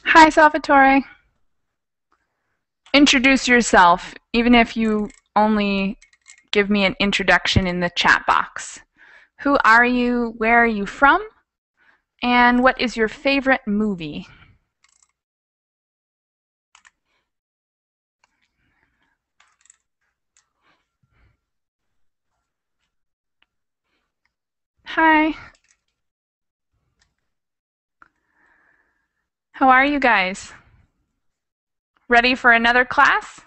Hi, Salvatore. Introduce yourself, even if you only give me an introduction in the chat box. Who are you? Where are you from? And what is your favorite movie? Hi. How are you guys? Ready for another class?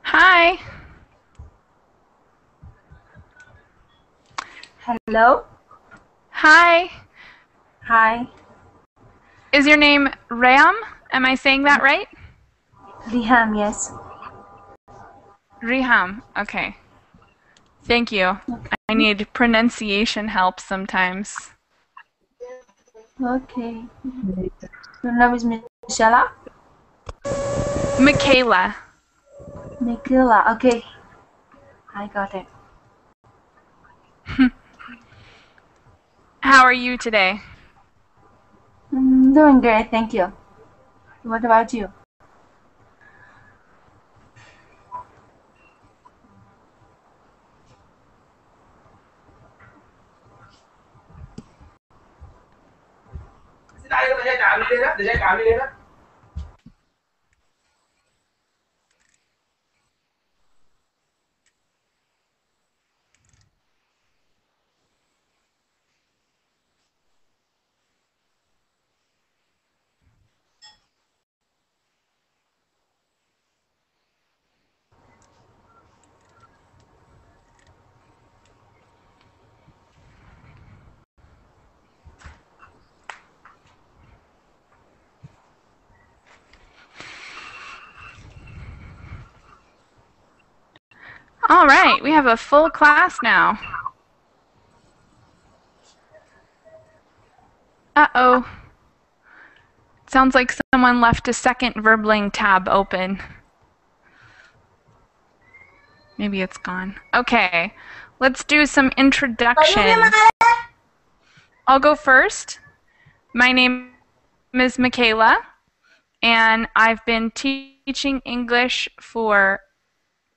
Hi. Hello. Hi. Hi. Is your name Ram? Am I saying that right? Riham, yes. Riham. Okay. Thank you. I need pronunciation help sometimes. Okay. Your name is Michaela? Michaela. Michaela, okay. I got it. How are you today? Doing great, thank you. What about you? All right, we have a full class now. Uh-oh. Sounds like someone left a second Verbling tab open. Maybe it's gone. Okay, let's do some introductions. I'll go first. My name is Michaela, and I've been teaching English for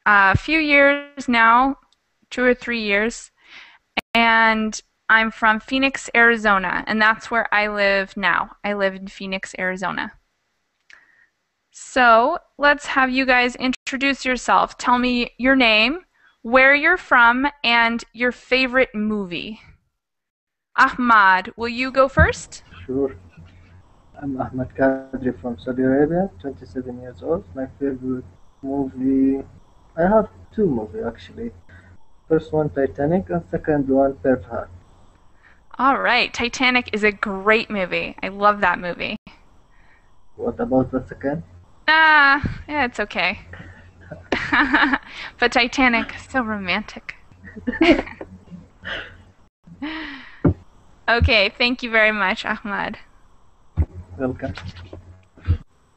a few years now, 2 or 3 years, and I'm from Phoenix, Arizona, and that's where I live now. I live in Phoenix, Arizona. So let's have you guys introduce yourself. Tell me your name, where you're from, and your favorite movie. Ahmad, will you go first? Sure. I'm Ahmed Kadri from Saudi Arabia, 27 years old. My favorite movie, I have two movies actually. First one Titanic and second one Pearl Harbor. All right, Titanic is a great movie. I love that movie. What about the second? Yeah, it's okay. But Titanic, so romantic. Okay, thank you very much, Ahmad. Welcome.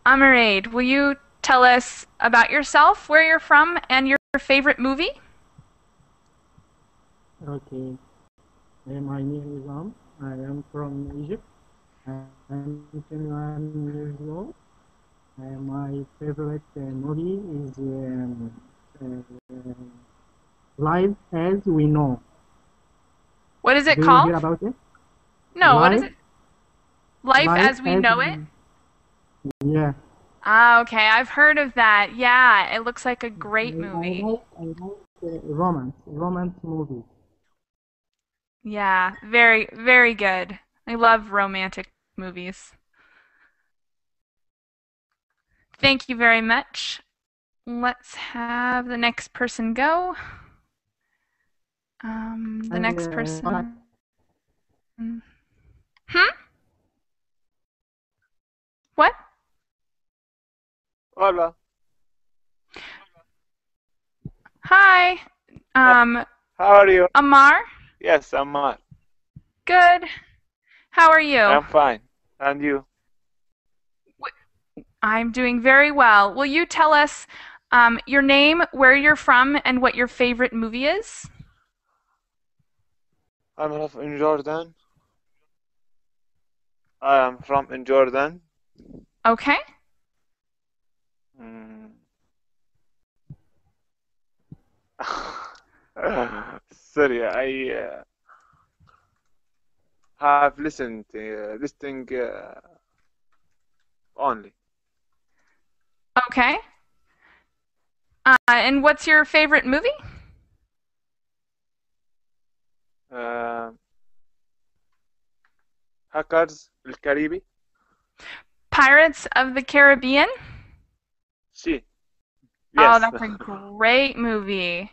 Amiraid, will you tell us about yourself, where you're from, and your favorite movie? Okay, my name is I am from Egypt. I'm 21 years old. My favorite movie is Live as We Know. What is it Do you called? hear about it? No, what is Live, it? Life Live as We as Know It? Yeah. Ah, okay, I've heard of that. Yeah, it looks like a great I movie. like romance movie. Yeah, very, very good. I love romantic movies. Thank you very much. Let's have the next person go. The next person. Hmm? What? Hola. Hi. How are you? Amar? Yes, Ammar. Good. How are you? I'm fine. And you? I'm doing very well. Will you tell us your name, where you're from, and what your favorite movie is? I'm from Jordan. I am from in Jordan. Okay. Mm. Sorry, I have listened this thing only. Okay. And what's your favorite movie? Uh, Hackers الكاريبي. Pirates of the Caribbean? Sí. Oh, Yes. that's a great movie.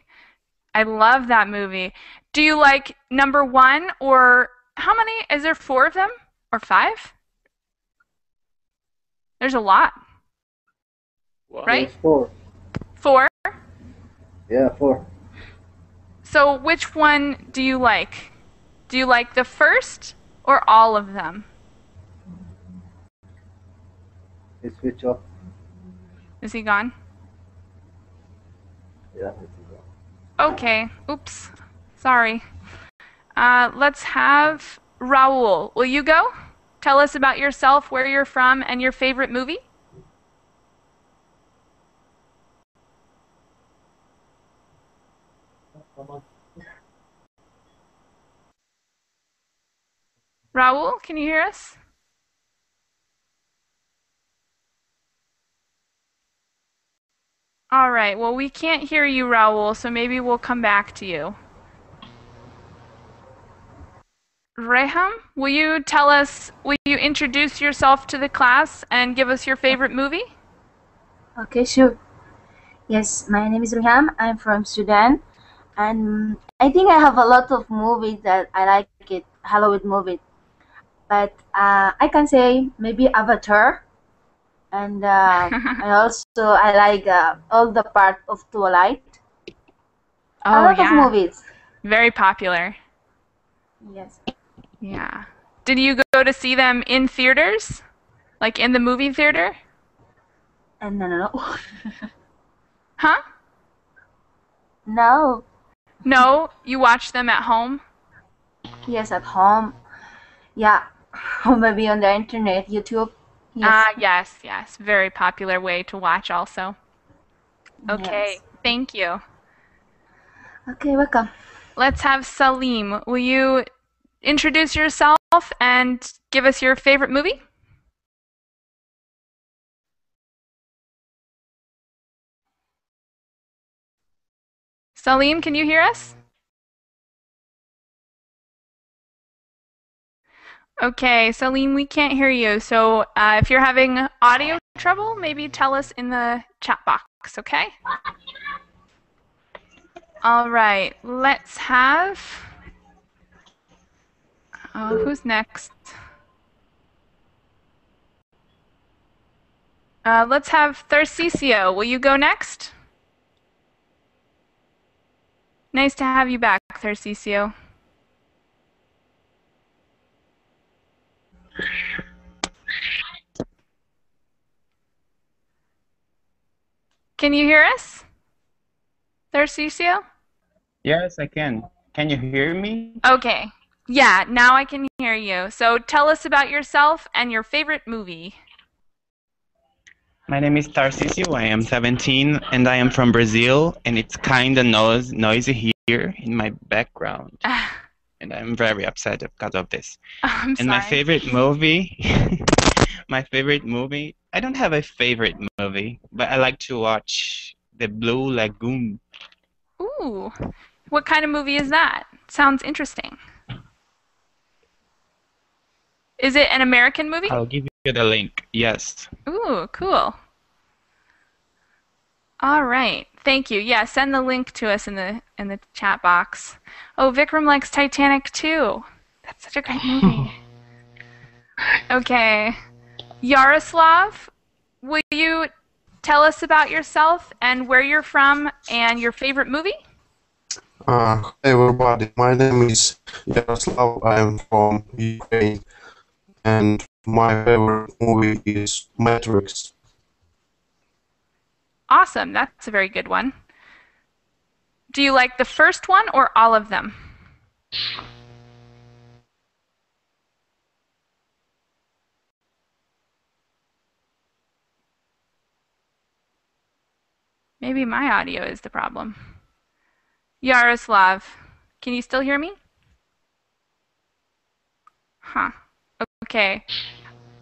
I love that movie. Do you like number one or how many? Is there four of them or five? There's a lot, Wow. right? There's four. Four. Yeah, four. So which one do you like? Do you like the first or all of them? He switch off. Is he gone? Yeah, this is off. Okay. Oops. Sorry. Let's have Raul. Will you go? Tell us about yourself, where you're from, and your favorite movie. Raul, can you hear us? All right. Well, we can't hear you, Raul, so maybe we'll come back to you. Reham, will you introduce yourself to the class and give us your favorite movie? Okay, sure. Yes, my name is Riham. I'm from Sudan, and I think I have a lot of movies that I like it, Hollywood movie. But I can say maybe Avatar, and I like all the part of Twilight. A Oh, lot of yeah. movies. Very popular. Yes. Yeah. Did you go to see them in theaters? Like in the movie theater? And no. Huh? No. No, you watched them at home? Yes, at home. Yeah. Or maybe on the internet, YouTube. Yes. Yes. Very popular way to watch also. Okay, Yes. thank you. Okay, welcome. Let's have Salim. Will you introduce yourself and give us your favorite movie? Salim, can you hear us? Okay, Salim, we can't hear you. So if you're having audio trouble, maybe tell us in the chat box, okay? All right, let's have Who's next? Let's have Tharcesio. Will you go next? Nice to have you back, Tharcesio. Can you hear us, Tharcesio? Yes, I can. Can you hear me? Okay. Yeah, now I can hear you. So tell us about yourself and your favorite movie. My name is Tarcisio. I am 17 and I am from Brazil, and it's kind of noisy here in my background. And I'm very upset because of this. I'm sorry. My favorite movie, I don't have a favorite movie, but I like to watch The Blue Lagoon. Ooh, what kind of movie is that? Sounds interesting. Is it an American movie? I'll give you the link. Yes. Ooh, cool. All right, thank you. Yeah, send the link to us in the chat box. Oh, Vikram likes Titanic too. That's such a great movie. Okay, Yaroslav, will you tell us about yourself and where you're from and your favorite movie? Hi everybody, my name is Yaroslav. I am from Ukraine, and my favorite movie is Matrix. Awesome, that's a very good one. Do you like the first one or all of them? Maybe my audio is the problem. Yaroslav, can you still hear me? Huh. Okay.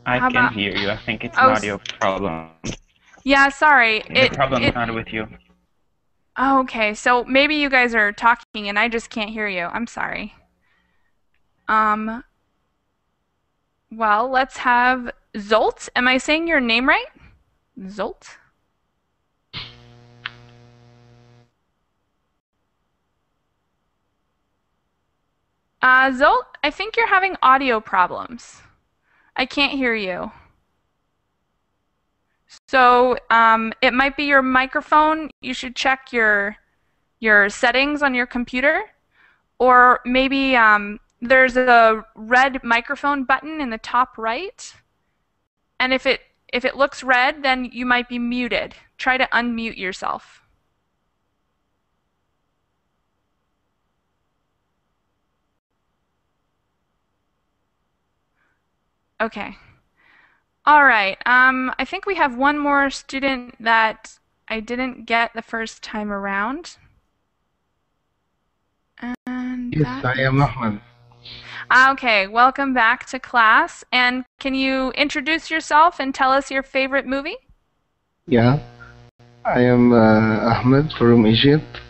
I How can about... hear you. I think it's an audio problem. Yeah, sorry. The problem's not with you. Oh, okay, so maybe you guys are talking and I just can't hear you. I'm sorry. Well, let's have Zolt. Am I saying your name right? Zolt? Zolt, I think you're having audio problems. I can't hear you. So it might be your microphone. You should check your settings on your computer. Or maybe there's a red microphone button in the top right. And if it looks red, then you might be muted. Try to unmute yourself. Okay. All right. I think we have one more student that I didn't get the first time around. And Yes, I am Ahmed. Okay, welcome back to class. And can you introduce yourself and tell us your favorite movie? Yeah, I am Ahmed from Egypt.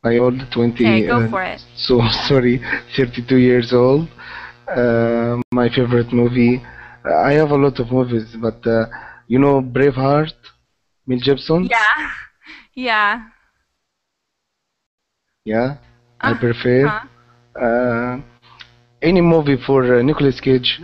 I old 20. Okay, go for it. So sorry, 32 years old. My favorite movie. I have a lot of movies, but you know Braveheart, Mel Gibson. Yeah, yeah. Yeah, I prefer any movie for Nicolas Cage.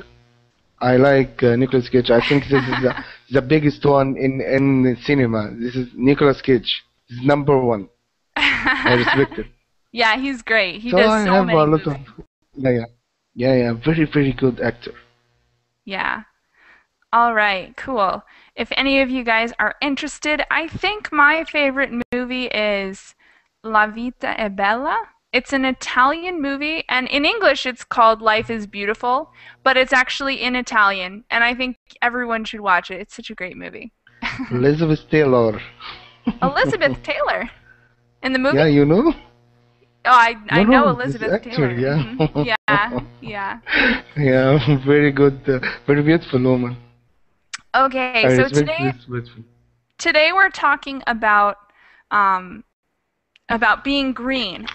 I like Nicolas Cage. I think this is the biggest one in cinema. This is Nicolas Cage. This is number one. I respect it. Yeah, he's great. He So does I so have many a lot movies. of yeah. Very good actor. Yeah. All right, cool. If any of you guys are interested, I think my favorite movie is La Vita è Bella. It's an Italian movie, and in English it's called Life is Beautiful, but it's actually in Italian, and I think everyone should watch it. It's such a great movie. Elizabeth Taylor. Elizabeth Taylor in the movie? Yeah, you know? Oh, I know No, Elizabeth this actor, Taylor. yeah. Mhm. Yeah. Yeah, very good, very beautiful woman. Okay, I so respect this beautiful. today we're talking about being green.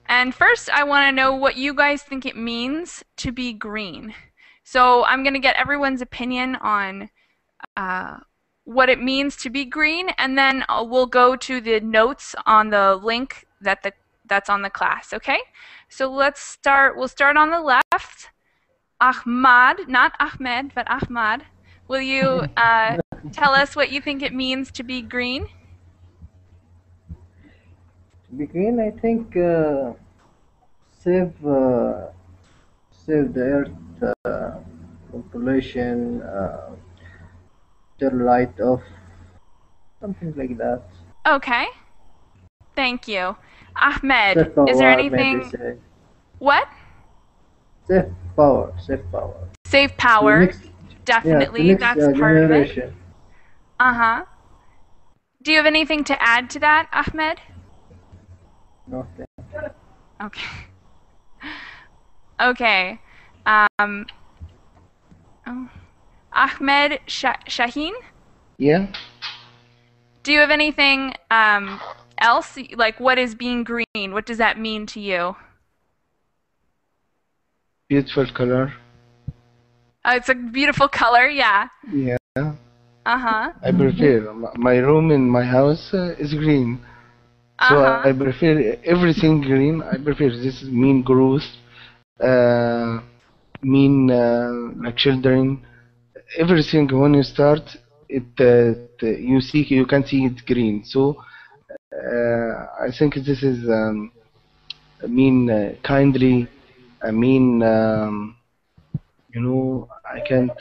And first, I want to know what you guys think it means to be green. So I'm going to get everyone's opinion on what it means to be green, and then we'll go to the notes on the link that that's on the class, okay? So let's start, we'll start on the left. Ahmad, not Ahmed, but Ahmad. Will you tell us what you think it means to be green? To be green, I think save save the earth from pollution, turn light off, something like that. Okay, thank you. Ahmed, Save is there power, maybe anything, say. what? Save power, save power. Save To power, next, yeah, to definitely, next that's part of it. generation. Uh-huh. Do you have anything to add to that, Ahmed? Nothing. Okay. Okay. Oh. Ahmed Shaheen? Yeah. Do you have anything else? Like, what is being green? What does that mean to you? Beautiful color. It's a beautiful color, yeah. Yeah. Uh-huh. I prefer my room in my house is green. So Uh-huh. I prefer everything green. I prefer this mean growth, mean like children. Everything when you start, you can see it green. So I think this is mean kindly. I mean I can't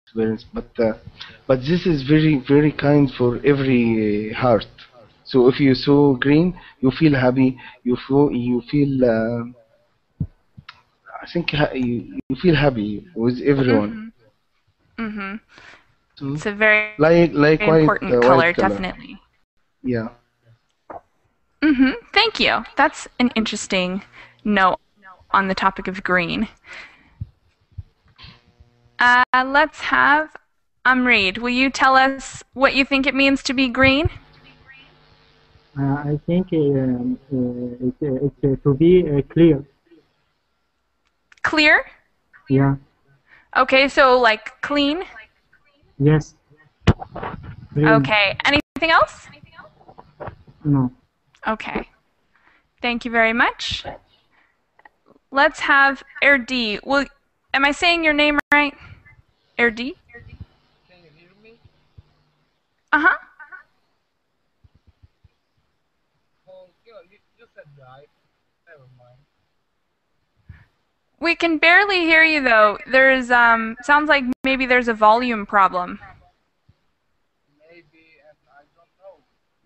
experience, but this is very kind for every heart. So if you saw green, you feel happy. You feel. I think you feel happy with everyone. Mm-hmm. So, It's a very like important white color, color. definitely. Yeah. Mm-hmm. Thank you. That's an interesting note on the topic of green. Let's have Amreed. Will you tell us what you think it means to be green? I think it's to be clear. Clear? Yeah. Okay, so like clean? Yes. Clean. Okay. Anything else? No. Okay. Thank you very much. Let's have Erdi. Am I saying your name right? Erdi? Can you hear me? Uh-huh. Oh, you said right. Never mind. We can barely hear you though. There's sounds like maybe there's a volume problem. Maybe, and I don't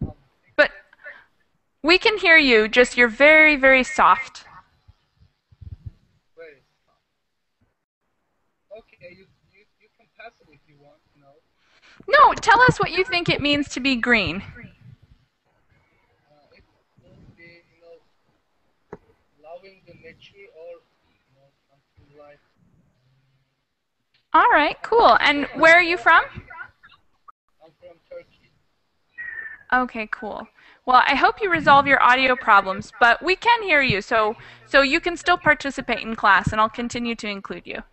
know. But we can hear you, just you're very soft. Where is it? Okay, you can pass it if you want. No, tell us what you think it means to be green. It will be, loving the nature or something like. All right, cool. And where are you from? I'm from Turkey. Okay, cool. Well, I hope you resolve your audio problems, but we can hear you, so you can still participate in class, and I'll continue to include you.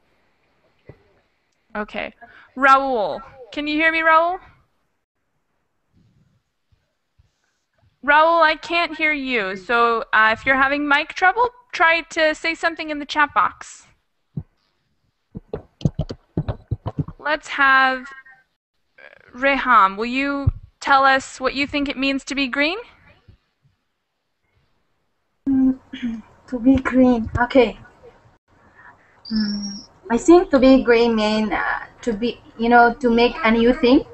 Okay. Raul. Can you hear me, Raul? Raul, I can't hear you, so if you're having mic trouble, try to say something in the chat box. Let's have Reham. Will you tell us what you think it means to be green? To be green, okay. I think to be green means to be, to make a new thing.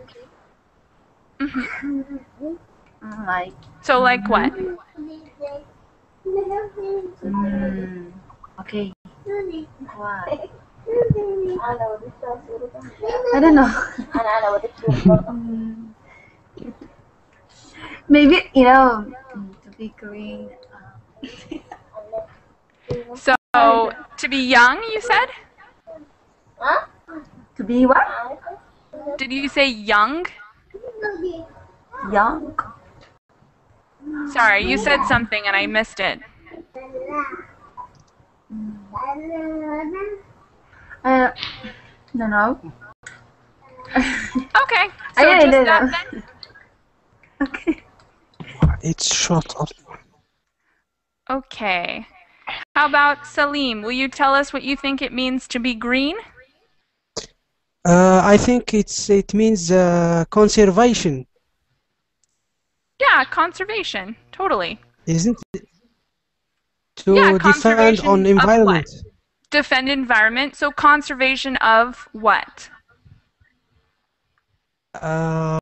Like. So, like what? Okay. Why? I don't know. Maybe, to be green. So, to be young, you said? To be what? Did you say young? Young? Sorry, you said something and I missed it. No. Okay, so I just don't that know. then? Okay. It's shut up. Okay. How about Salim? Will you tell us what you think it means to be green? I think it means conservation, Yeah, conservation. Totally. isn't it? Yeah, To defend on conservation of what? environment. Defend environment. So conservation of what? Yeah,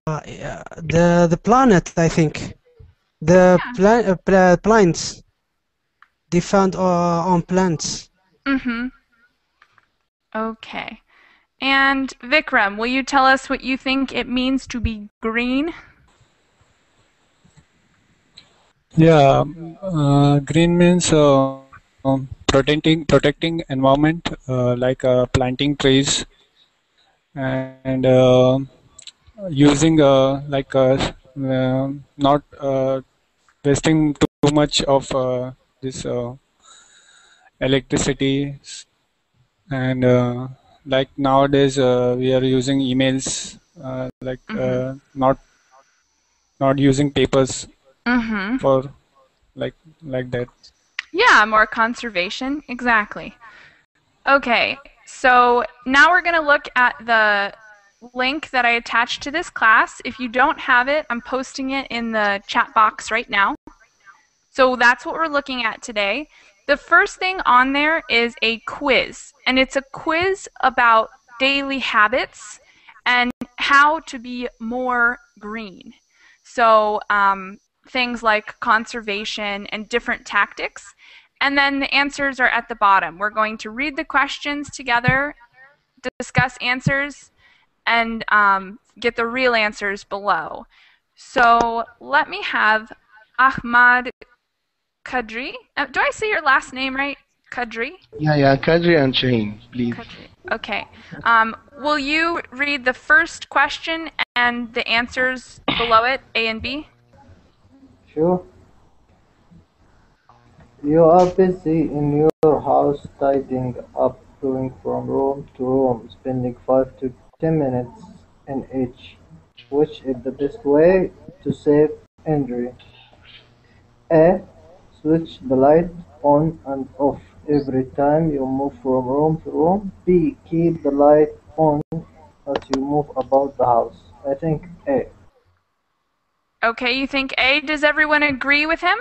the planet, I think. The plants. Defend on plants. Mm-hmm. Okay. And Vikram, will you tell us what you think it means to be green? Yeah, green means protecting environment, like planting trees and using not wasting too much of this electricity, and like nowadays we are using emails, not using papers Mm-hmm. for like that. Yeah, more conservation. Exactly. Okay, so now we're going to look at the link that I attached to this class. If you don't have it, I'm posting it in the chat box right now. So that's what we're looking at today. The first thing on there is a quiz, and it's a quiz about daily habits and how to be more green. So things like conservation and different tactics. And then the answers are at the bottom. We're going to read the questions together, discuss answers, and get the real answers below. So let me have Ahmad Kadri. Do I say your last name right? Kadri? Yeah, Kadri and Shaheen, please. Kadri. Okay. Will you read the first question and the answers below it, A and B? Sure. You are busy in your house tidying up, going from room to room, spending 5 to 10 minutes in each. Which is the best way to save energy? A. Switch the light on and off every time you move from room to room. B. Keep the light on as you move about the house. I think A. Okay, you think A. Does everyone agree with him?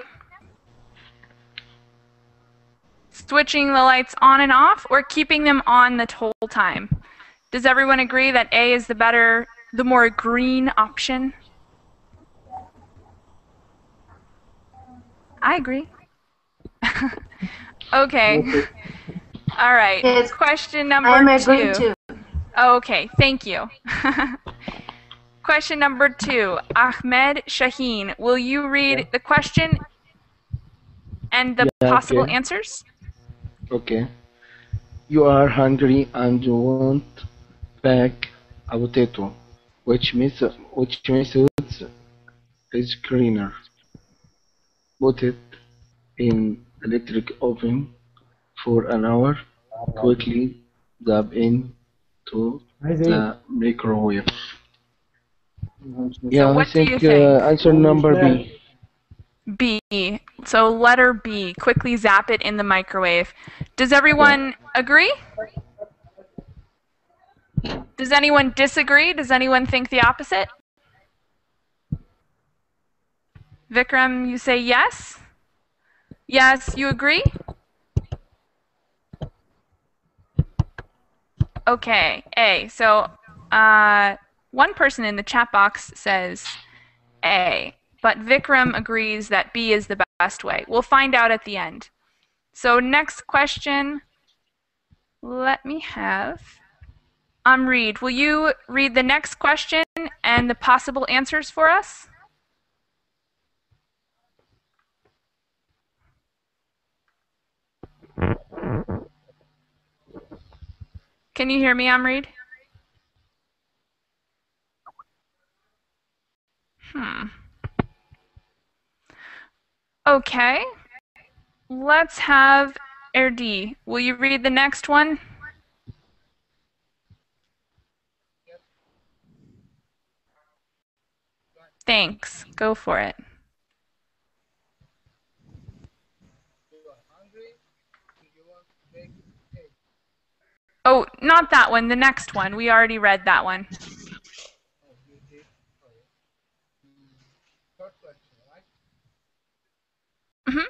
Switching the lights on and off or keeping them on the whole time? Does everyone agree that A is the more green option? I agree. Okay. All right. Yes, Question number I'm agree 2. too. Okay, thank you. Question number 2. Ahmed Shaheen, will you read the question and the Yeah, possible okay. answers? Okay. You are hungry and you want pack a potato. Which methods is greener? Put it in electric oven for an hour. Quickly dab into the microwave. So Yeah, I what do you think think? answer number B. B. So letter B, quickly zap it in the microwave. Does Yeah. everyone agree? Does anyone disagree? Does anyone think the opposite? Vikram, you say yes? Yes, you agree? Okay, A. So one person in the chat box says A, but Vikram agrees that B is the best way. We'll find out at the end. So next question, let me have Amreed. Will you read the next question and the possible answers for us? Can you hear me, Amreed? Okay. Let's have Erdi. Will you read the next one? Thanks. Go for it. Oh, not that one, the next one. We already read that one. Mm-hmm.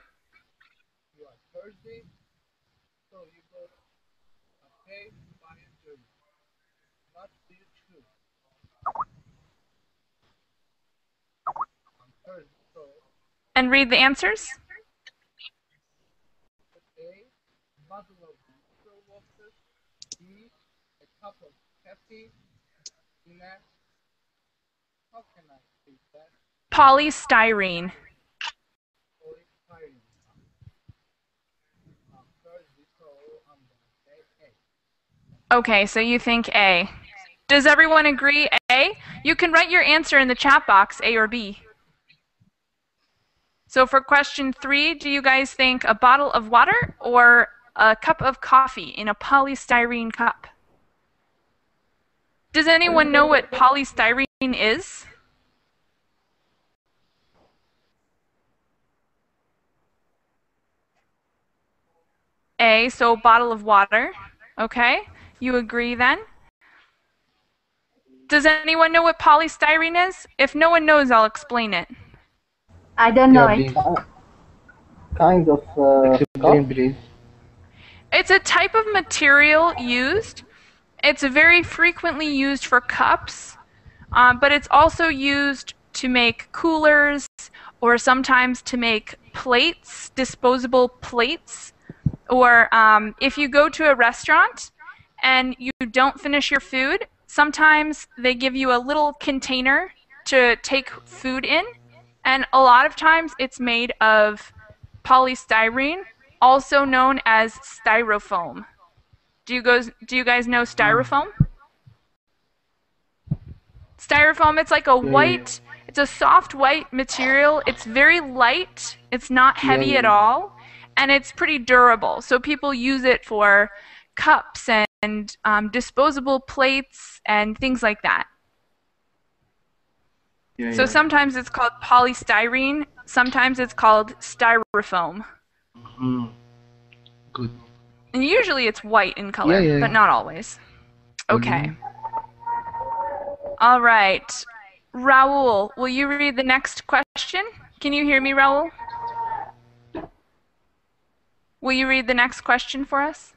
And read the answers. Polystyrene. Okay, so you think A. Does everyone agree A? You can write your answer in the chat box, A or B. So for question 3, do you guys think a bottle of water or a cup of coffee in a polystyrene cup? Does anyone know what polystyrene is? A, so bottle of water. Okay, you agree then? Does anyone know what polystyrene is? If no one knows, I'll explain it. I don't know Yeah, it. please. Kind of Explain, cup. please. It's a type of material used. It's very frequently used for cups, but it's also used to make coolers or sometimes to make plates, disposable plates. Or if you go to a restaurant and you don't finish your food, sometimes they give you a little container to take food in. And a lot of times it's made of polystyrene, also known as styrofoam. Do you guys know styrofoam? Styrofoam, it's like a white, it's a soft white material. It's very light. It's not heavy at all. And it's pretty durable. So people use it for cups and disposable plates and things like that. So sometimes it's called polystyrene. Sometimes it's called styrofoam. Good. And usually it's white in color, but not always. Okay. All right. Raul, will you read the next question? Can you hear me, Raul? Will you read the next question for us?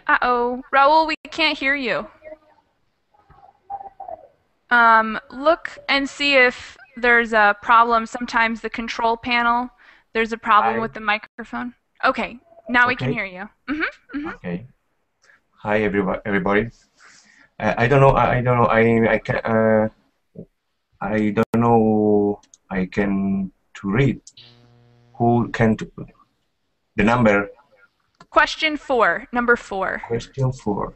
Uh-oh. Raul, we can't hear you. Look and see if there's a problem. Sometimes the control panel, there's a problem with the microphone. Okay, now we can hear you. Okay. Hi, everybody. I don't know. I don't know. I can. I don't know. I can to read. Who can to, the number? Question 4, number 4. Question 4.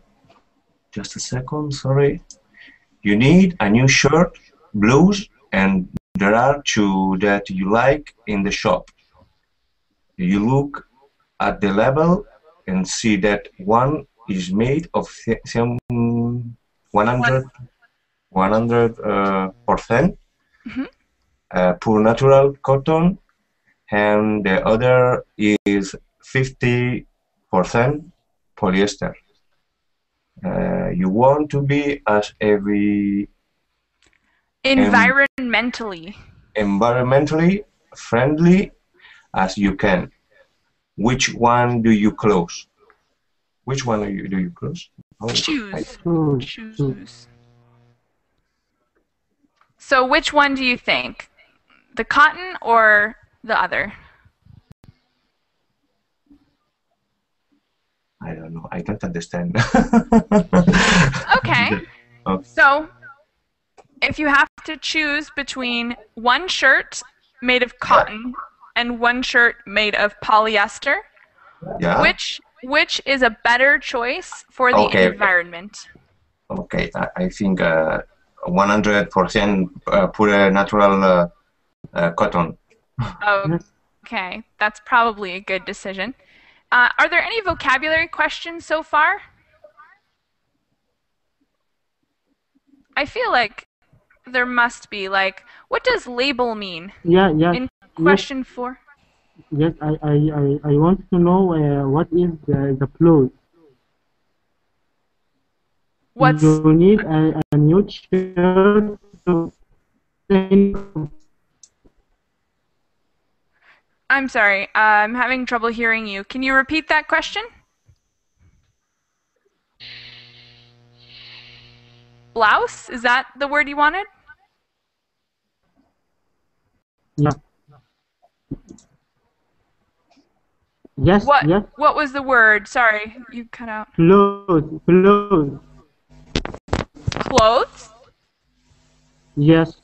Just a second. Sorry. You need a new shirt, blouse, and there are two that you like in the shop. You look at the label and see that one is made of 100% pure natural cotton, and the other is 50% polyester. You want to be as environmentally friendly as you can. Which one do you close? Which one do you close? Oh, Choose. So which one do you think? The cotton or the other? I don't know. I don't understand. Okay. So if you have to choose between one shirt made of cotton and one shirt made of polyester, which is a better choice for the environment? Okay, I think 100% pure natural cotton. Okay, that's probably a good decision. Are there any vocabulary questions so far? I feel like there must be. Like, what does label mean? Yeah. In question 4. Yes, I want to know what is the clothes. What's You need a new shirt to I'm sorry, I'm having trouble hearing you. Can you repeat that question? Blouse? Is that the word you wanted? Yeah. Yes, What yes. what was the word? Sorry, you cut out. Clothes, clothes. Clothes? Yes.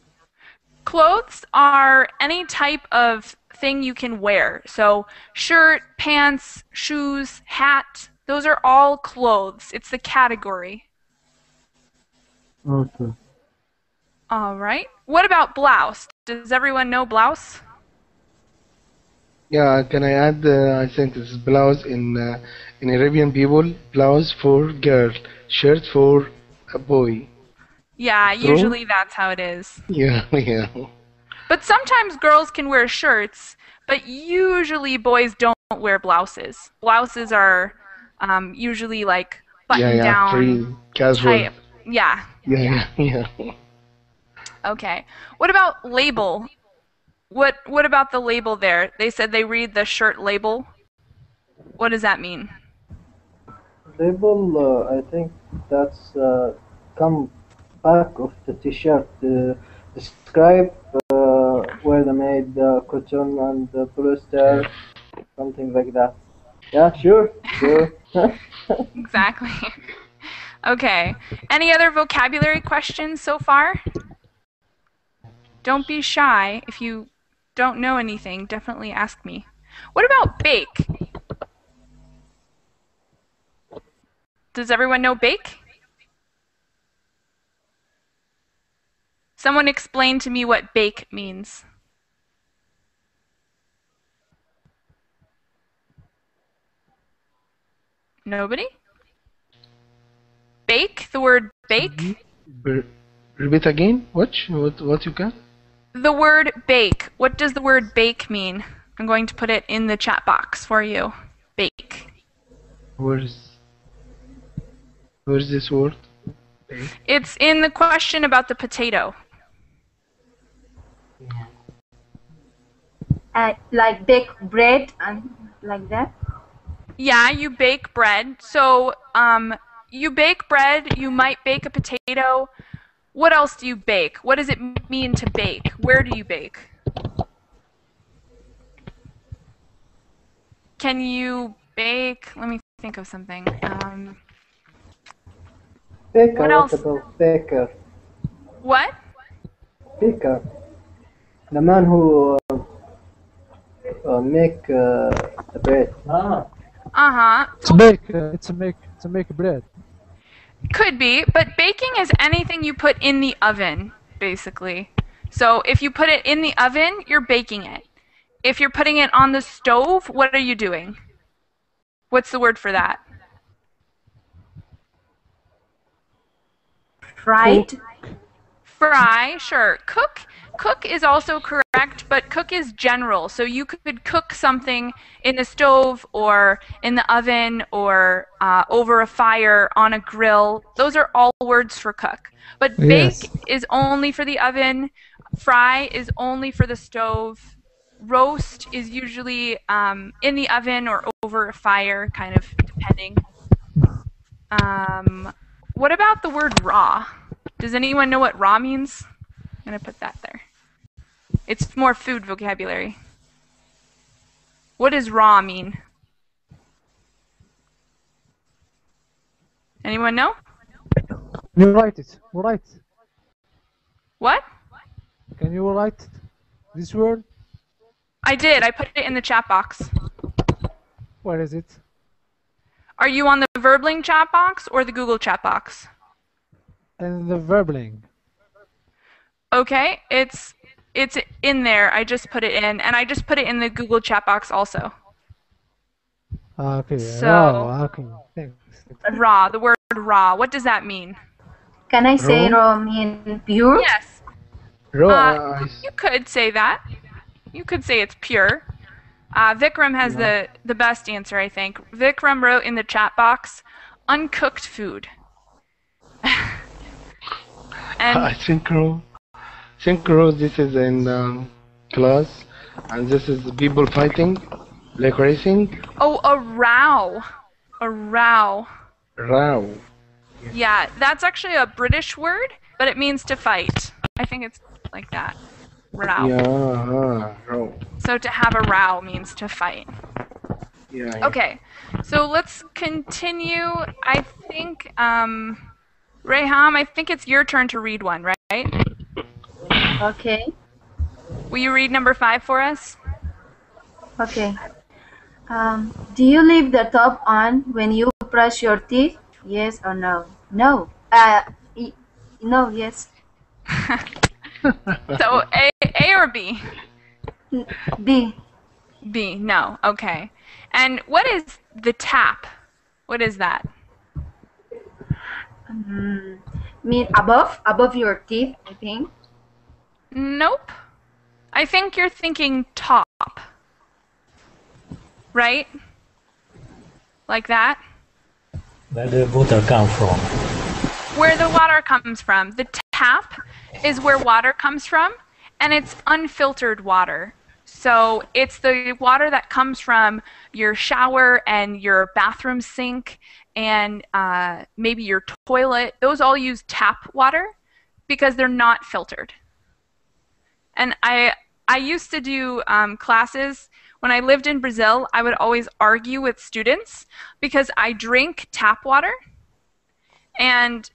Clothes are any type of thing you can wear. So shirt, pants, shoes, hat, those are all clothes. It's the category. Okay. All right. What about blouse? Does everyone know blouse? Yeah, can I add? I think this is blouse in Arabian people. Blouse for girl, shirt for a boy. Yeah, True? usually that's how it is. Yeah, yeah, But sometimes girls can wear shirts, but usually boys don't wear blouses. Blouses are usually like yeah, button yeah. down Free, casual. type. Yeah, Yeah, yeah. yeah, yeah. Okay. What about label? What about the label there? They said they read the shirt label. What does that mean? Label, I think that's come back of the t-shirt. Describe where they made cotton and polyester, something like that. Yeah, sure, sure. Exactly. Okay. Any other vocabulary questions so far? Don't be shy. If you don't know anything, definitely ask me. What about bake? Does everyone know bake? Someone explain to me what bake means. Nobody? Bake? The word bake? Re- Repeat again. What you got? The word bake. What does the word bake mean? I'm going to put it in the chat box for you. Bake. Where's this word? It's in the question about the potato. Like bake bread and like that. Yeah, you bake bread. So, you bake bread, you might bake a potato. What else do you bake? What does it mean to bake? Where do you bake? Can you bake? Let me think of something. Baker, What what else? about Baker? What? Baker, the man who make the bread. Uh-huh. To make bread. Could be, but baking is anything you put in the oven, basically. So if you put it in the oven, you're baking it. If you're putting it on the stove, what are you doing? What's the word for that? Fried. Fry, sure. Cook is also correct, but cook is general. So you could cook something in the stove or in the oven or over a fire on a grill. Those are all words for cook. But Yes. bake is only for the oven. Fry is only for the stove. Roast is usually in the oven or over a fire, kind of depending. What about the word raw? Does anyone know what raw means? I'm going to put that there. It's more food vocabulary. What does raw mean? Anyone know? Can you write it? Write. What? Can you write this word? I did. I put it in the chat box. Where is it? Are you on the Verbling chat box or the Google chat box? And the verbling. Okay, it's in there. I just put it in, and I just put it in the Google chat box also. Okay. So, okay. Thanks. raw, the word raw. What does that mean? Can I say Raw? raw mean pure? Yes. Raw. You could say that. You could say it's pure. Vikram has Yeah. the best answer, I think. Vikram wrote in the chat box, uncooked food. And I think this is in class, and this is people fighting, like racing. oh, a row. A row. Row. Yeah, that's actually a British word, but it means to fight. I think it's like that. Row. Yeah, row. So to have a row means to fight. Yeah. Okay, so let's continue. I think, Reham, I think it's your turn to read one, right? Okay. Will you read number 5 for us? Okay. Do you leave the top on when you brush your teeth? Yes or no? No. No. Yes. So A or B? B. B, no. Okay. And what is the tap? What is that? Mean above your teeth, I think. Nope. I think you're thinking top. Right? Like that? Where the water come from? Where the water comes from. The tap is where water comes from, and it's unfiltered water. So it's the water that comes from your shower and your bathroom sink and maybe your toilet. Those all use tap water because they're not filtered. And I used to do classes. When I lived in Brazil, I would always argue with students because I drink tap water, and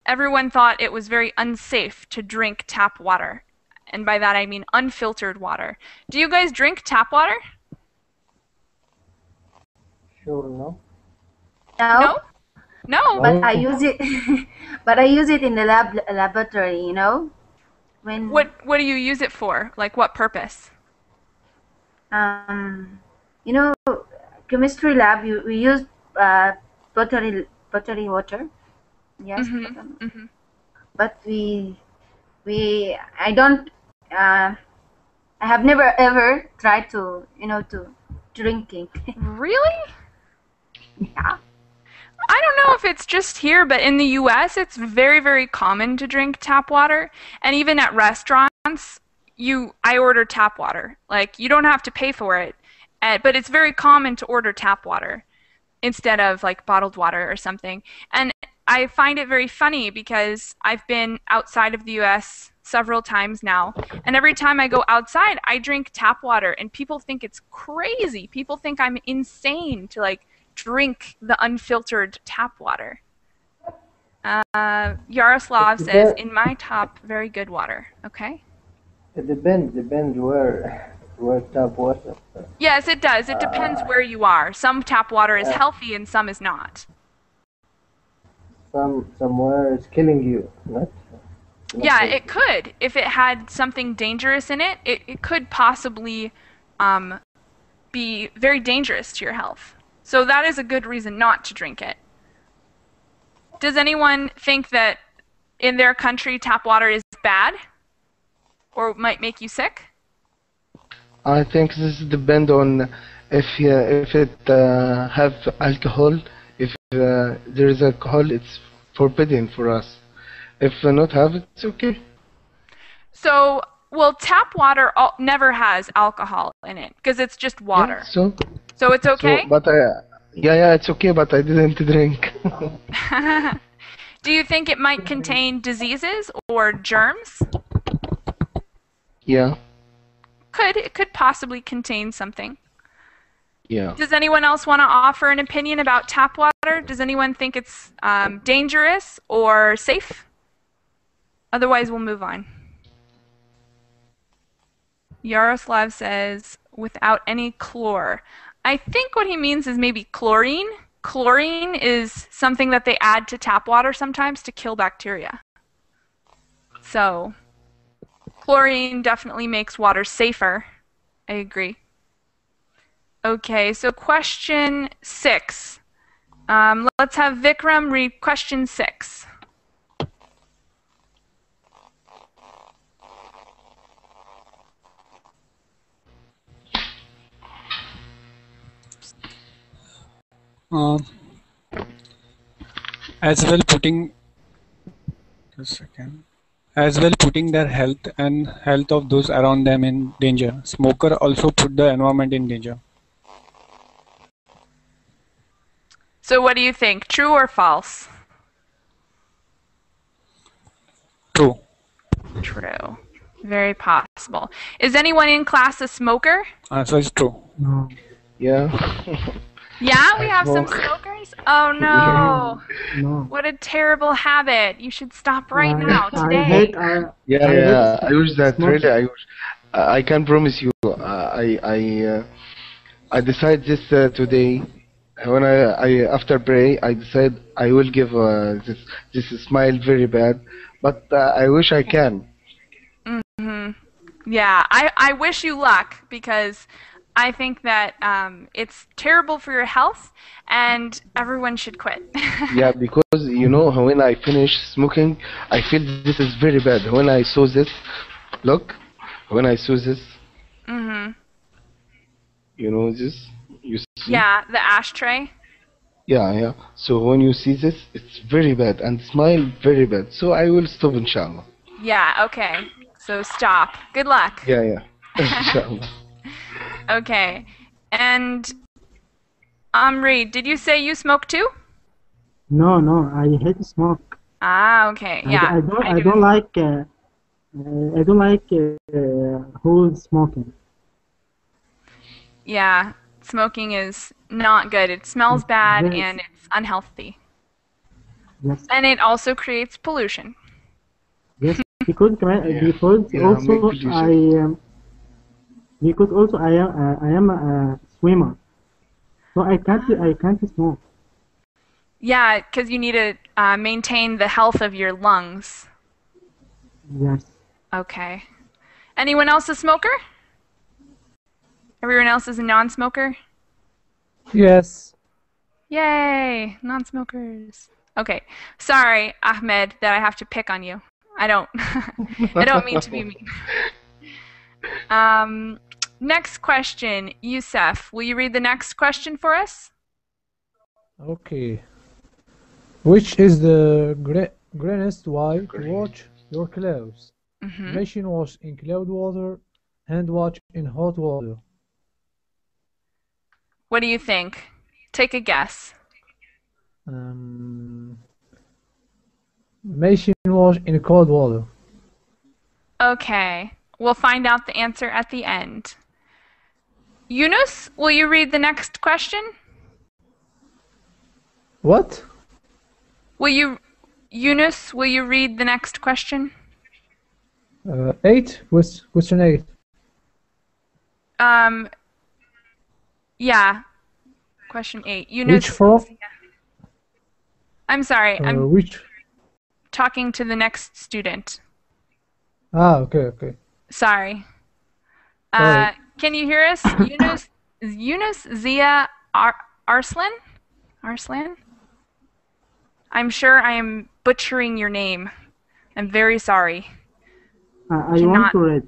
everyone thought it was very unsafe to drink tap water. And by that I mean unfiltered water. Do you guys drink tap water? Sure, no? No. No? But I use it. But I use it in the laboratory. You know, when. What do you use it for? Like what purpose? You know, chemistry lab. We use pottery water. Yes. But I don't. I have never ever tried to drinking. Really? Yeah. I don't know if it's just here, but in the US, it's very, very common to drink tap water. And even at restaurants, I order tap water. Like, you don't have to pay for it, but it's very common to order tap water instead of like bottled water or something. And I find it very funny because I've been outside of the US several times now, and every time I go outside, I drink tap water, and people think it's crazy. People think I'm insane to like drink the unfiltered tap water. Yaroslav says, in my top, very good water. Okay. It depends where tap water. Yes, it does. It depends where you are. Some tap water is healthy and some is not. Somewhere it's killing you, not Yeah, good. it could. If it had something dangerous in it, it could possibly be very dangerous to your health. So that is a good reason not to drink it. Does anyone think that in their country tap water is bad or might make you sick? I think this depends on if it have alcohol. If there is alcohol, it's forbidden for us. If not have, it's okay. So, well, tap water never has alcohol in it because it's just water. Yeah, so it's okay? So, but yeah, it's okay, but I didn't drink. Do you think it might contain diseases or germs? Yeah. It could possibly contain something. Yeah. Does anyone else want to offer an opinion about tap water? Does anyone think it's dangerous or safe? Otherwise, we'll move on. Yaroslav says, without any chlor. I think what he means is maybe chlorine. Chlorine is something that they add to tap water sometimes to kill bacteria. So, chlorine definitely makes water safer. I agree. Okay, so question 6. Let's have Vikram read question 6. Uh, as well putting just a second. As well putting their health and health of those around them in danger. Smoker also put the environment in danger. So what do you think? True or false? True. True. Very possible. Is anyone in class a smoker? Answer is true. No. Yeah. Yeah, we I have some smoke. smokers? Oh no. No. What a terrible habit. You should stop right now, I today. hate. Yeah, I yeah. hate I wish that smoking. really. I wish. I can promise you. I decide this today. When I after pray, I decide I will give this smile very bad, but I wish I can. Hmm. Yeah, I wish you luck because I think that it's terrible for your health and everyone should quit. Yeah, because you know when I finish smoking, I feel this is very bad. When I saw this, look, when I saw this, Hmm. you know this, you see. Yeah, the ashtray. Yeah, yeah. So when you see this, it's very bad and smile very bad. So I will stop inshallah. Yeah, okay. So stop. Good luck. Yeah, yeah. Inshallah. Okay. And Amri, did you say you smoke too? No, no. I hate smoke. Ah, okay. Yeah. I don't like. I don't like who's smoking. Yeah. Smoking is not good. It smells bad Very- and it's unhealthy. Yes. And it also creates pollution. Yes. Because Yeah, also make pollution. I am a swimmer, so I can't smoke. Yeah, because you need to maintain the health of your lungs. Yes. Okay. Anyone else a smoker? Everyone else is a non-smoker? Yes. Yay, non-smokers. Okay. Sorry, Ahmed, that I have to pick on you. I don't mean to be mean. Next question, Youssef. Will you read the next question for us? Okay. Which is the greenest way to watch your clothes? Machine wash in cold water, hand wash in hot water. What do you think? Take a guess. Machine wash in cold water. Okay. We'll find out the answer at the end. Yunus, will you read the next question? What? Yunus, will you read the next question? 8? Question 8. Yeah. Question 8. Yunus. Which from? I'm sorry. I'm Which? talking to the next student. Ah, okay. Sorry. Sorry. Can you hear us? Yunus Zia Arslan? Arslan? I'm sure I am butchering your name. I'm very sorry. I want to read.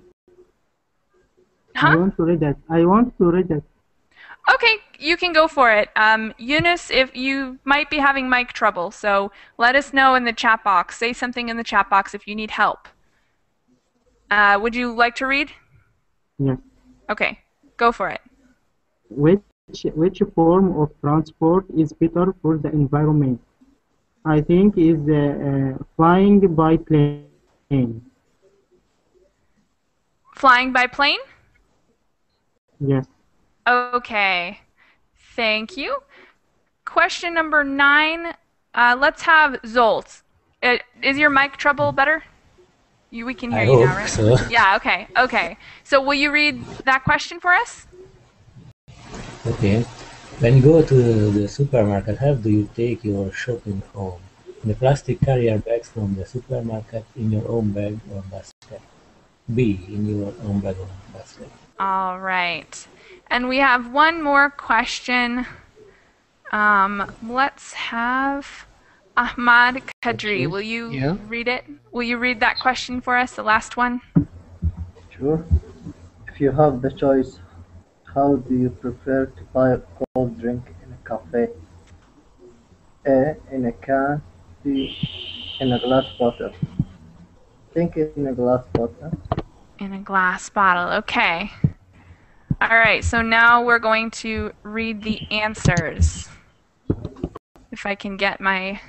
Huh? I want to read that. I want to read that. Okay, you can go for it. Yunus, if you might be having mic trouble, so let us know in the chat box. Say something in the chat box if you need help. Would you like to read? Yes. Okay, go for it. Which form of transport is better for the environment? I think is flying by plane. Flying by plane? Yes. Okay, thank you. Question number 9. Let's have Zolt. Is your mic trouble better? We can hear you now, right? So. Yeah, okay. So will you read that question for us? Okay. When you go to the supermarket, how do you take your shopping home? The plastic carrier bags from the supermarket, in your own bag or basket? B, in your own bag or basket. All right. And we have one more question. Let's have Ahmad Kadri. Will you read it? Will you read that question for us, the last one? Sure. If you have the choice, how do you prefer to buy a cold drink in a cafe? A. In a can. B. In a glass bottle. Think in a glass bottle. In a glass bottle. Okay. All right, so now we're going to read the answers. If I can get my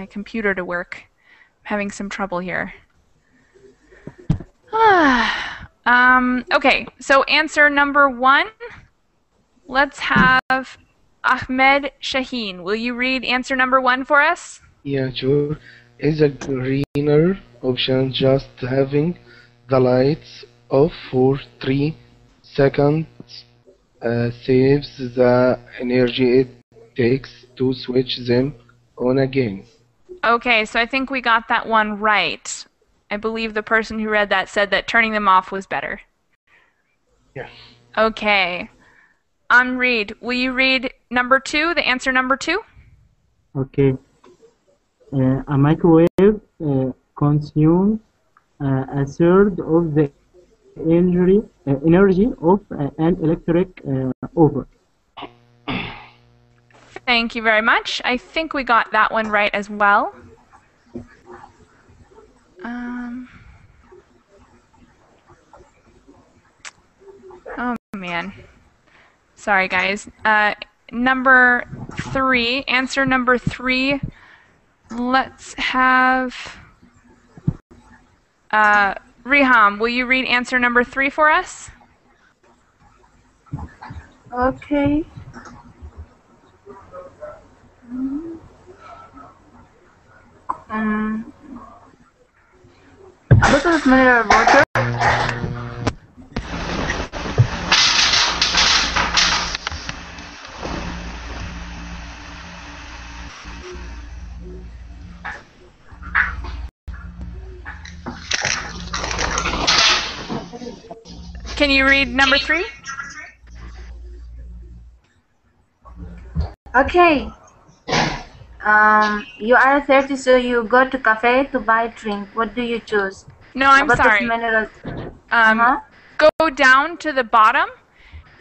computer to work. I'm having some trouble here. Okay, so answer number 1. Let's have Ahmed Shaheen. Will you read answer number 1 for us? Yeah, sure. Is a greener option just having the lights off for 3 seconds saves the energy it takes to switch them on again. Okay, so I think we got that one right. I believe the person who read that said that turning them off was better. Yeah. Okay. Reed, will you read number 2, the answer number 2? Okay. A microwave consumes a third of the energy of an electric oven. Thank you very much. I think we got that one right as well. Oh man. Sorry guys. Number 3, answer number 3. Let's have Riham, will you read answer number 3 for us? Okay. A bottle of mineral water. Can you read number 3? Okay. You are 30, so you go to cafe to buy a drink. What do you choose? No, I'm sorry. Go down to the bottom.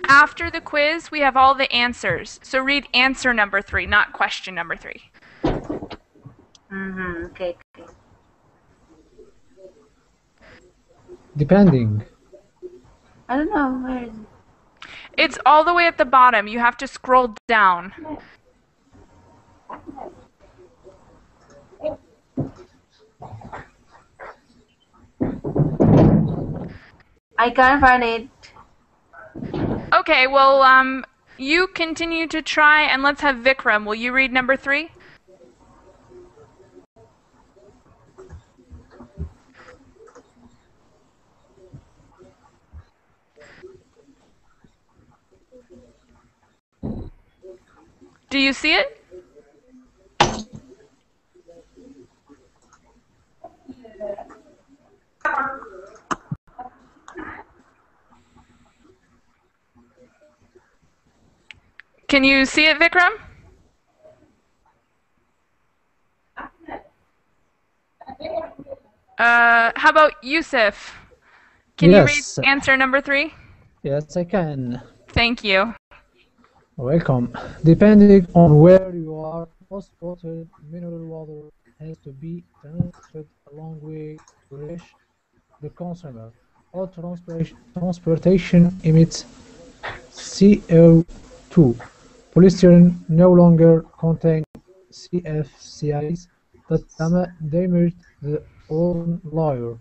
After the quiz, we have all the answers. So read answer number 3, not question number 3. Okay. Depending. I don't know, where is it? It's all the way at the bottom. You have to scroll down. I can't find it. Okay, well, you continue to try, and let's have Vikram. Will you read number 3? Do you see it? Can you see it, Vikram? How about Yusuf? Can you read answer number 3? Yes, I can. Thank you. Welcome. Depending on where you are, most bottled mineral water has to be transported a long way to reach the consumer. All transportation emits CO2. Polystyrene no longer contains CFCs that damage the ozone layer.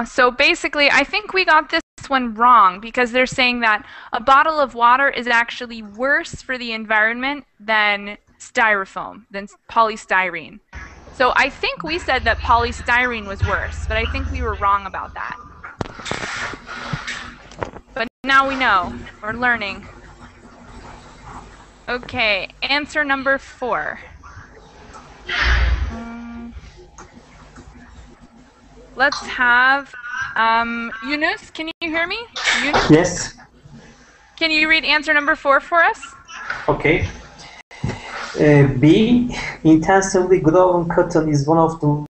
So basically, I think we got this one wrong because they're saying that a bottle of water is actually worse for the environment than styrofoam, than polystyrene. So I think we said that polystyrene was worse, but I think we were wrong about that. But now we know. We're learning. Okay, answer number 4. Let's have Yunus. Can you hear me? Yunus? Yes. Can you read answer number 4 for us? Okay. B. Intensively grown cotton is one of the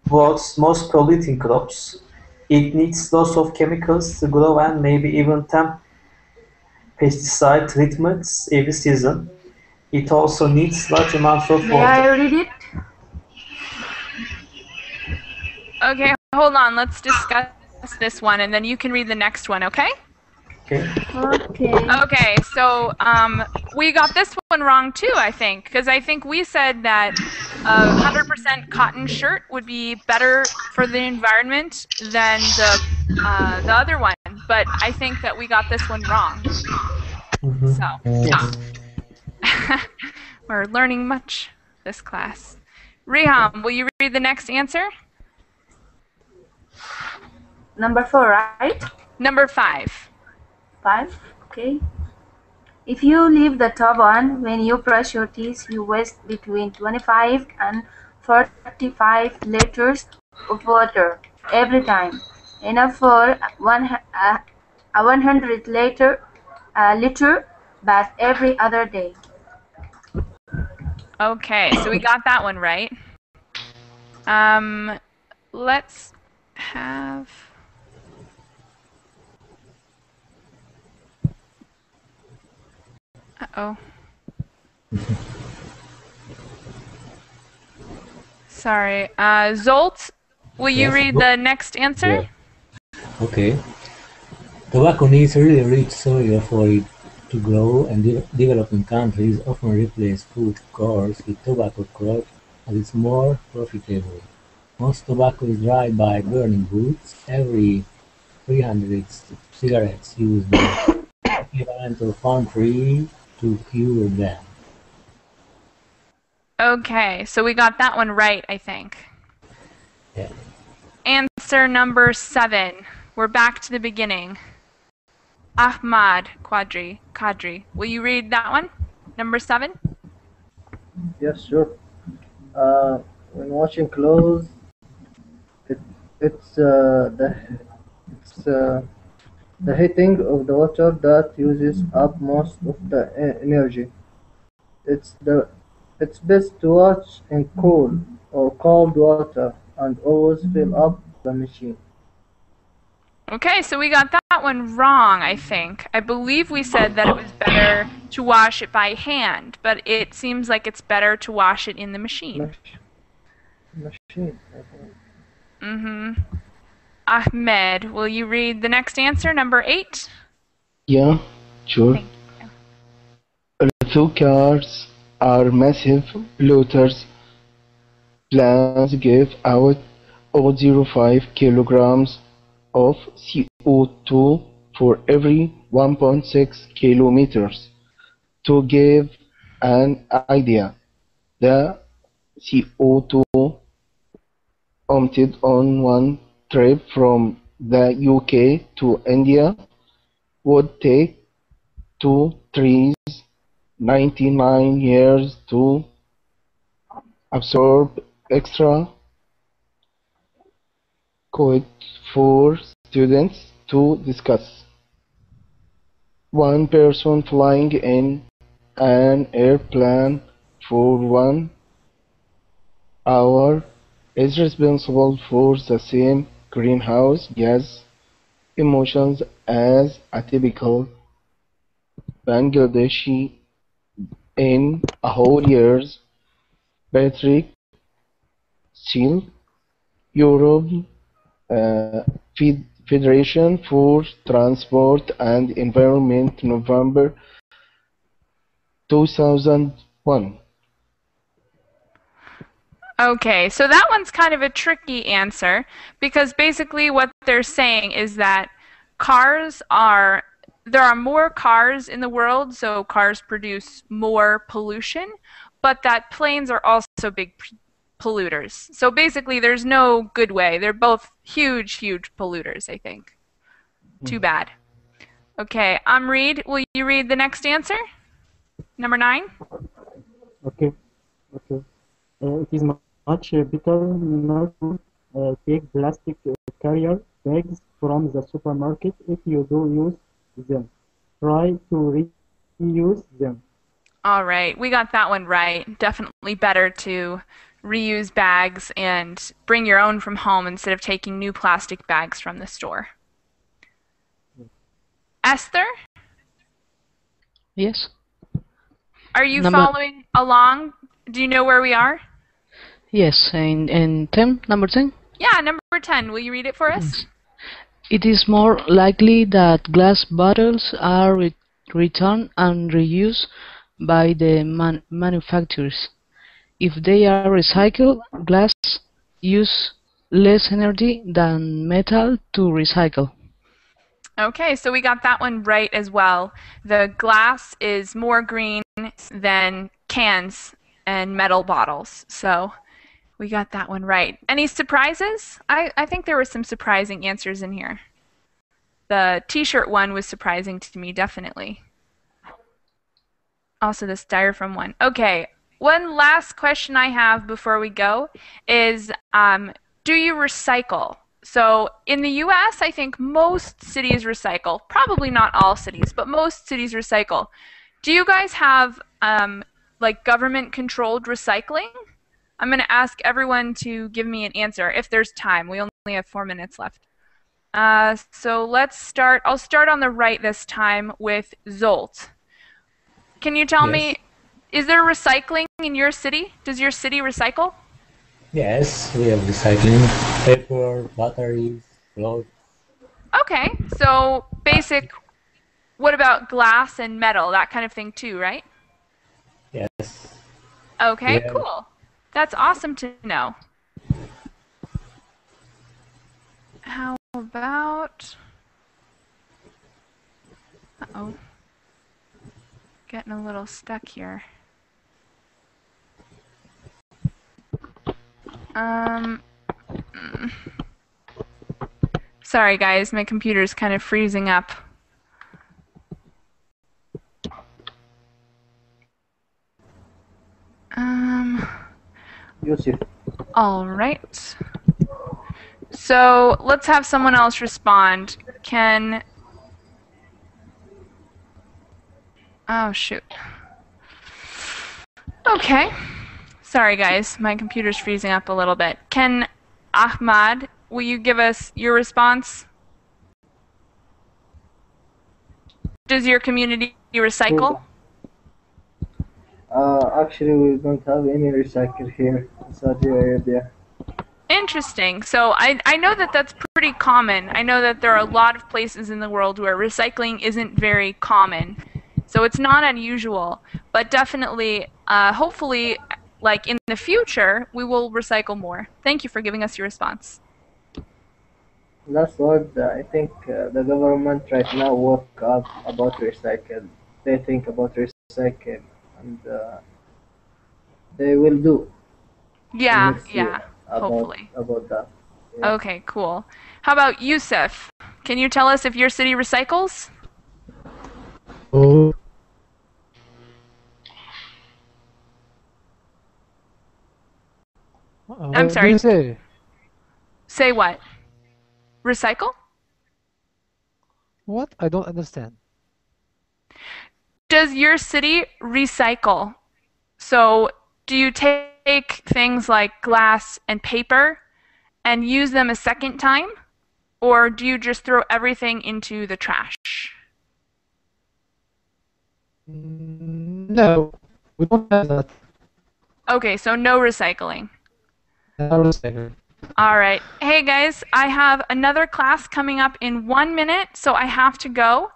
world's most polluting crops. It needs lots of chemicals to grow and maybe even pesticide treatments every season. It also needs large amounts of May I water. read it? Okay, hold on. Let's discuss this one, and then you can read the next one, okay? Okay. Okay. Okay, so we got this one wrong too, I think, because I think we said that a 100% cotton shirt would be better for the environment than the other one, but I think that we got this one wrong. So Yes. we're learning much this class. Riham, will you read the next answer? Number 4, right? Number 5. 5, okay. If you leave the tap on when you brush your teeth, you waste between 25 and 45 liters of water every time, enough for a 100 liter bath every other day. Okay, so we got that one right. Let's have... Uh-oh. Sorry. Zolt, will you Yes. read the next answer? Yeah. Okay. Tobacco needs really rich soil for it to grow, and developing countries often replace food crops with tobacco crops as it's more profitable. Most tobacco is dried by burning woods. Every 300 cigarettes use the equivalent of one tree to cure them. Okay, so we got that one right, I think. Yeah. Answer number 7. We're back to the beginning. Ahmad Kadri. Will you read that one? Number 7? Yes, sure. When washing clothes, it, it's it's the heating of the water that uses up most of the energy. It's the it's best to wash in cool or cold water and always fill up the machine. Okay, so we got that one wrong, I think. I believe we said that it was better to wash it by hand, but it seems like it's better to wash it in the machine. Machine. Mm-hmm. Ahmed, will you read the next answer, number 8? Yeah, sure. Thank you. Although cars are massive polluters, planes give out 0.05 kilograms of CO2 for every 1.6 kilometers. To give an idea, the CO2 emitted on one trip from the UK to India would take 2 trees 99 years to absorb. Extra quote for students to discuss. One person flying in an airplane for 1 hour is responsible for the same greenhouse gas emissions as a typical Bangladeshi in a whole year's. Patrick Steele, Europe Federation for Transport and Environment, November 2001. Okay, so that one's kind of a tricky answer because basically what they're saying is that there are more cars in the world, so cars produce more pollution, but that planes are also big polluters. So basically there's no good way. They're both huge, huge polluters, I think. Too bad. Okay, Amreed, will you read the next answer? Number 9? Okay. Okay. It is much better not to take plastic carrier bags from the supermarket if you do use them. Try to reuse them. All right, we got that one right. Definitely better to reuse bags and bring your own from home instead of taking new plastic bags from the store. Esther? Yes. Are you Number following along? Do you know where we are? Yes, in 10, number 10. Yeah, number 10. Will you read it for us? Yes. It is more likely that glass bottles are returned and reused by the manufacturers. If they are recycled, glass use less energy than metal to recycle. Okay, so we got that one right as well. The glass is more green than cans and metal bottles. So we got that one right. Any surprises? I think there were some surprising answers in here. The t-shirt one was surprising to me, definitely. Also the styrofoam one. Okay, one last question I have before we go is, do you recycle? So in the US, I think most cities recycle. Probably not all cities, but most cities recycle. Do you guys have like government-controlled recycling? I'm going to ask everyone to give me an answer if there's time. We only have 4 minutes left. So let's start. I'll start on the right this time with Zolt. Can you tell me, is there recycling in your city? Does your city recycle? Yes, we have recycling, paper, batteries, clothes. Okay, so basic, what about glass and metal, that kind of thing too, right? Yes. Okay, Yeah. cool. That's awesome to know. How about, uh-oh, getting a little stuck here. Sorry guys, my computer's kind of freezing up. Yusuf. All right. So let's have someone else respond. Oh shoot. Okay. Sorry guys, my computer's freezing up a little bit. Can Ahmad, will you give us your response? Does your community recycle? Actually, we don't have any recycle here in Saudi Arabia. Interesting. So I know that that's pretty common. I know that there are a lot of places in the world where recycling isn't very common. So it's not unusual, but definitely, hopefully, like in the future, we will recycle more. Thank you for giving us your response. That's what I think the government right now work up about recycle. They think about recycle and they will do. Yeah, Next year hopefully. About that. Yeah. Okay, cool. How about Yusuf? Can you tell us if your city recycles? Oh. I'm sorry. What did you say? Say what? Recycle? What? I don't understand. Does your city recycle? So do you take things like glass and paper and use them a second time? Or do you just throw everything into the trash? No, we don't have that. Okay, so no recycling. No recycling. All right. Hey guys, I have another class coming up in 1 minute, so I have to go.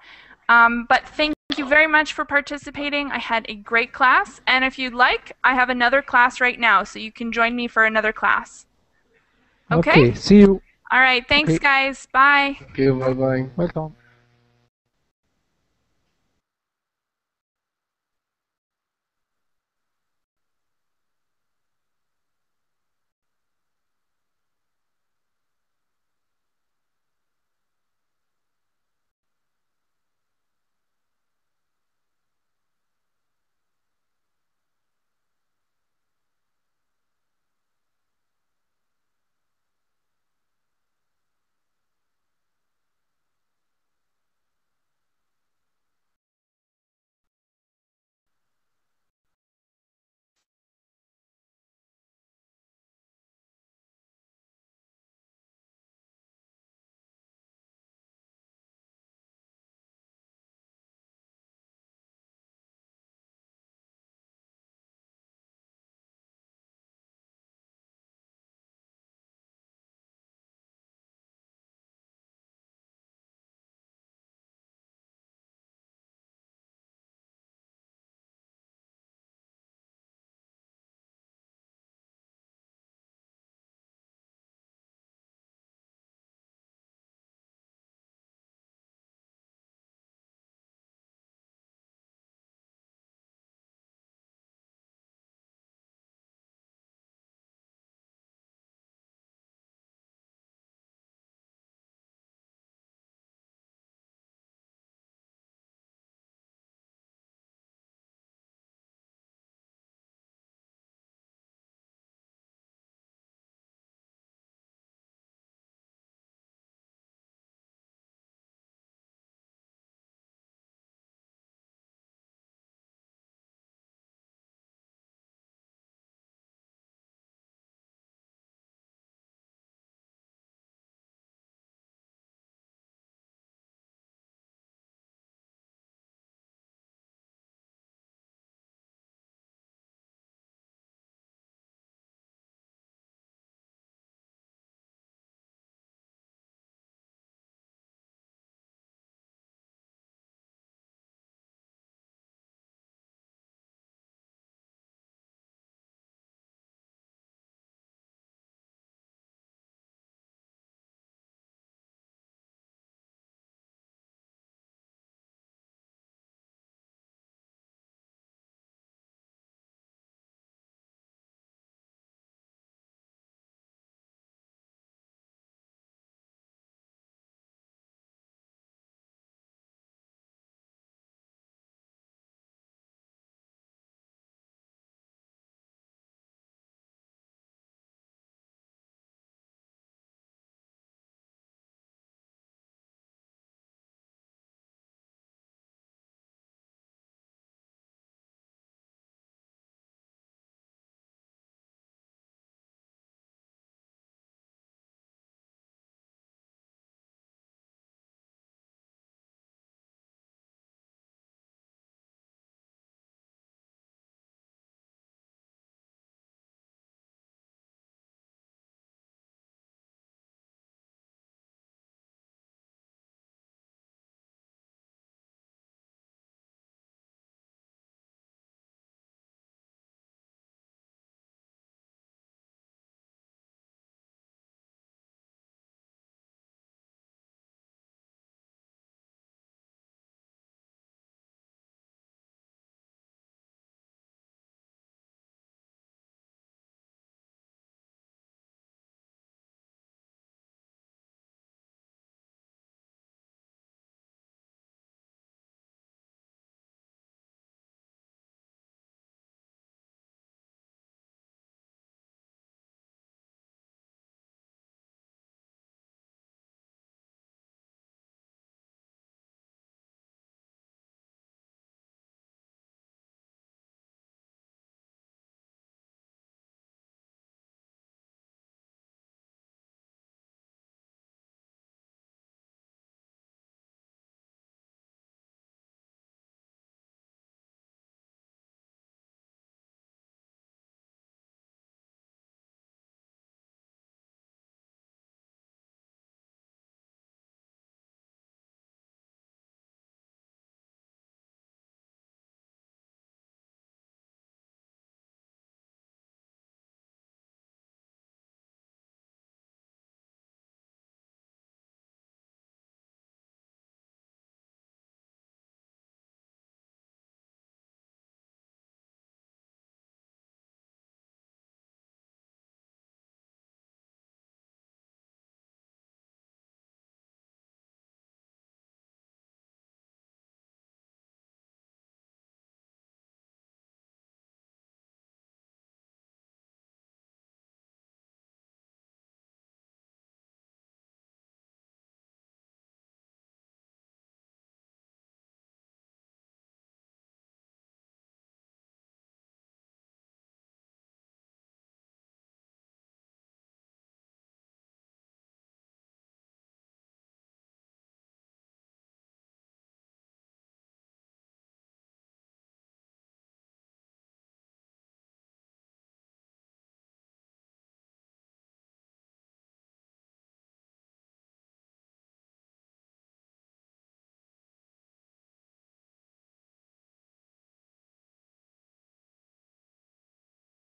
But thank you very much for participating. I had a great class, and if you'd like, I have another class right now, so you can join me for another class. Okay? Okay, see you. All right, thanks guys. Bye. Okay, bye-bye. Welcome.